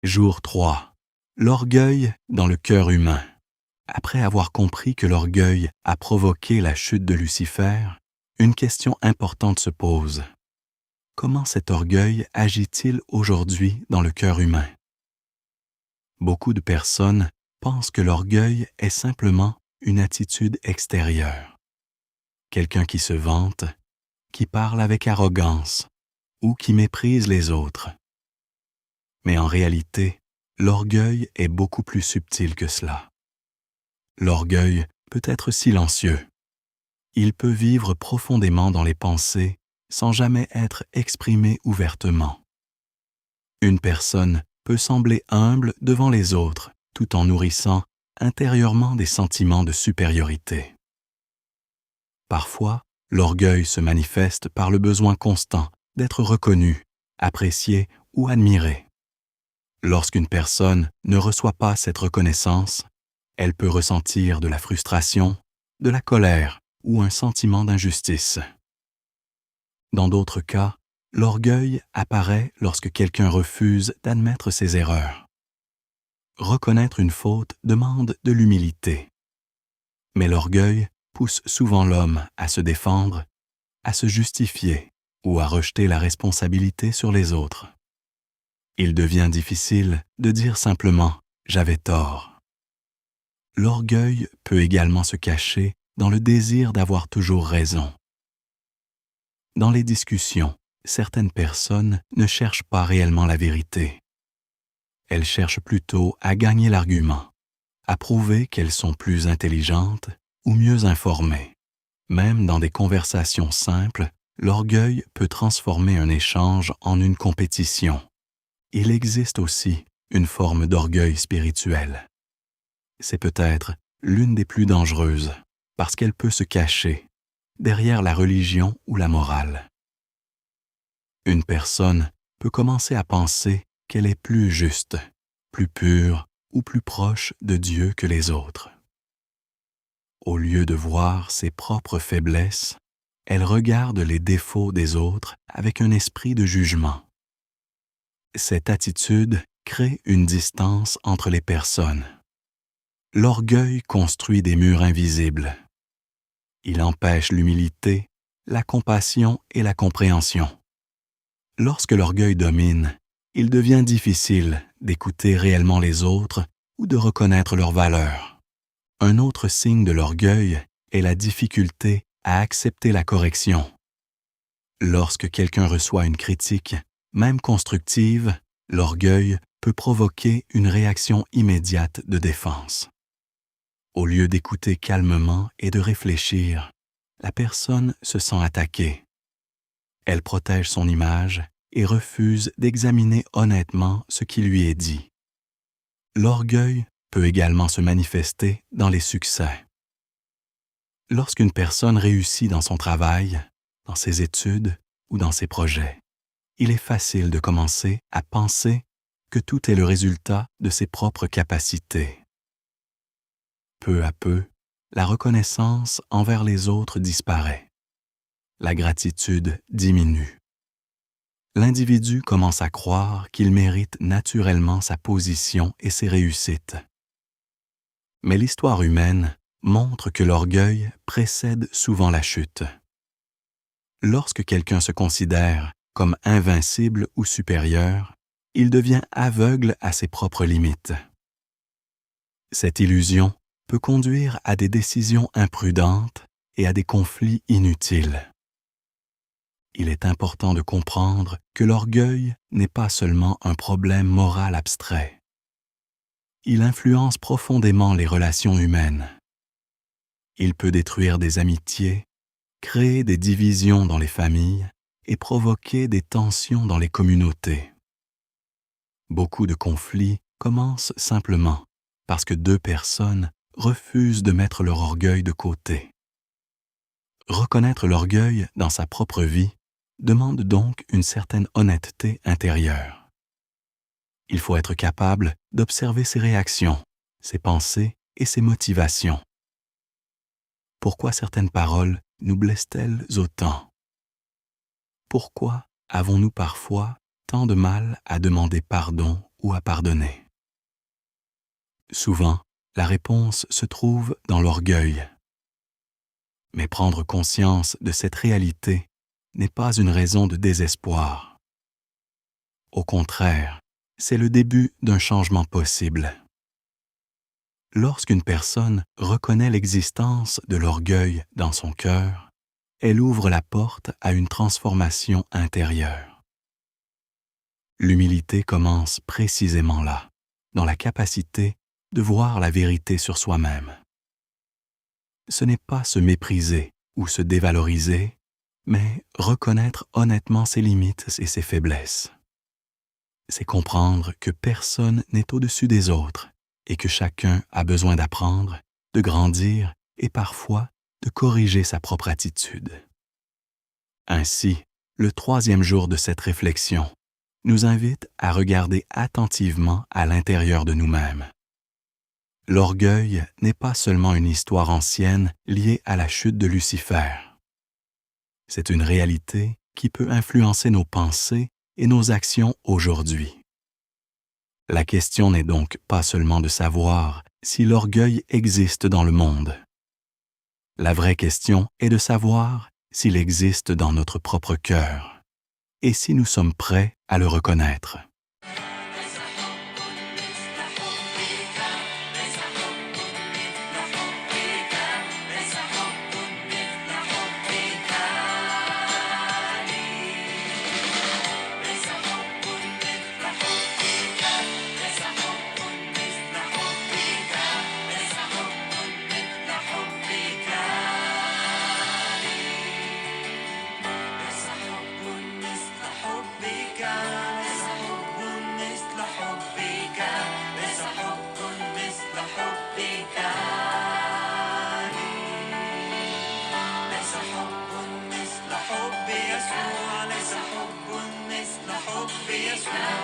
Jour 3. L'orgueil dans le cœur humain. Après avoir compris que l'orgueil a provoqué la chute de Lucifer, une question importante se pose. Comment cet orgueil agit-il aujourd'hui dans le cœur humain? Beaucoup de personnes pensent que l'orgueil est simplement une attitude extérieure. Quelqu'un qui se vante, qui parle avec arrogance ou qui méprise les autres. Mais en réalité, l'orgueil est beaucoup plus subtil que cela. L'orgueil peut être silencieux. Il peut vivre profondément dans les pensées sans jamais être exprimé ouvertement. Une personne peut sembler humble devant les autres tout en nourrissant intérieurement des sentiments de supériorité. Parfois, l'orgueil se manifeste par le besoin constant d'être reconnu, apprécié ou admiré. Lorsqu'une personne ne reçoit pas cette reconnaissance, elle peut ressentir de la frustration, de la colère ou un sentiment d'injustice. Dans d'autres cas, l'orgueil apparaît lorsque quelqu'un refuse d'admettre ses erreurs. Reconnaître une faute demande de l'humilité. Mais l'orgueil pousse souvent l'homme à se défendre, à se justifier ou à rejeter la responsabilité sur les autres. Il devient difficile de dire simplement « j'avais tort ». L'orgueil peut également se cacher dans le désir d'avoir toujours raison. Dans les discussions, certaines personnes ne cherchent pas réellement la vérité. Elles cherchent plutôt à gagner l'argument, à prouver qu'elles sont plus intelligentes ou mieux informées. Même dans des conversations simples, l'orgueil peut transformer un échange en une compétition. Il existe aussi une forme d'orgueil spirituel. C'est peut-être l'une des plus dangereuses parce qu'elle peut se cacher derrière la religion ou la morale. Une personne peut commencer à penser qu'elle est plus juste, plus pure ou plus proche de Dieu que les autres. Au lieu de voir ses propres faiblesses, elle regarde les défauts des autres avec un esprit de jugement. Cette attitude crée une distance entre les personnes. L'orgueil construit des murs invisibles. Il empêche l'humilité, la compassion et la compréhension. Lorsque l'orgueil domine, il devient difficile d'écouter réellement les autres ou de reconnaître leurs valeurs. Un autre signe de l'orgueil est la difficulté à accepter la correction. Lorsque quelqu'un reçoit une critique, même constructive, l'orgueil peut provoquer une réaction immédiate de défense. Au lieu d'écouter calmement et de réfléchir, la personne se sent attaquée. Elle protège son image et refuse d'examiner honnêtement ce qui lui est dit. L'orgueil peut également se manifester dans les succès. Lorsqu'une personne réussit dans son travail, dans ses études ou dans ses projets, il est facile de commencer à penser que tout est le résultat de ses propres capacités. Peu à peu, la reconnaissance envers les autres disparaît. La gratitude diminue. L'individu commence à croire qu'il mérite naturellement sa position et ses réussites. Mais l'histoire humaine montre que l'orgueil précède souvent la chute. Lorsque quelqu'un se considère comme invincible ou supérieur, il devient aveugle à ses propres limites. Cette illusion peut conduire à des décisions imprudentes et à des conflits inutiles. Il est important de comprendre que l'orgueil n'est pas seulement un problème moral abstrait. Il influence profondément les relations humaines. Il peut détruire des amitiés, créer des divisions dans les familles et provoquer des tensions dans les communautés. Beaucoup de conflits commencent simplement parce que deux personnes refusent de mettre leur orgueil de côté. Reconnaître l'orgueil dans sa propre vie demande donc une certaine honnêteté intérieure. Il faut être capable d'observer ses réactions, ses pensées et ses motivations. Pourquoi certaines paroles nous blessent-elles autant? Pourquoi avons-nous parfois tant de mal à demander pardon ou à pardonner. Souvent, la réponse se trouve dans l'orgueil. Mais prendre conscience de cette réalité n'est pas une raison de désespoir. Au contraire, c'est le début d'un changement possible. Lorsqu'une personne reconnaît l'existence de l'orgueil dans son cœur, elle ouvre la porte à une transformation intérieure. L'humilité commence précisément là, dans la capacité de voir la vérité sur soi-même. Ce n'est pas se mépriser ou se dévaloriser, mais reconnaître honnêtement ses limites et ses faiblesses. C'est comprendre que personne n'est au-dessus des autres et que chacun a besoin d'apprendre, de grandir et parfois de corriger sa propre attitude. Ainsi, le 3e jour de cette réflexion nous invite à regarder attentivement à l'intérieur de nous-mêmes. L'orgueil n'est pas seulement une histoire ancienne liée à la chute de Lucifer. C'est une réalité qui peut influencer nos pensées et nos actions aujourd'hui. La question n'est donc pas seulement de savoir si l'orgueil existe dans le monde. La vraie question est de savoir s'il existe dans notre propre cœur et si nous sommes prêts à le reconnaître. حب يسوع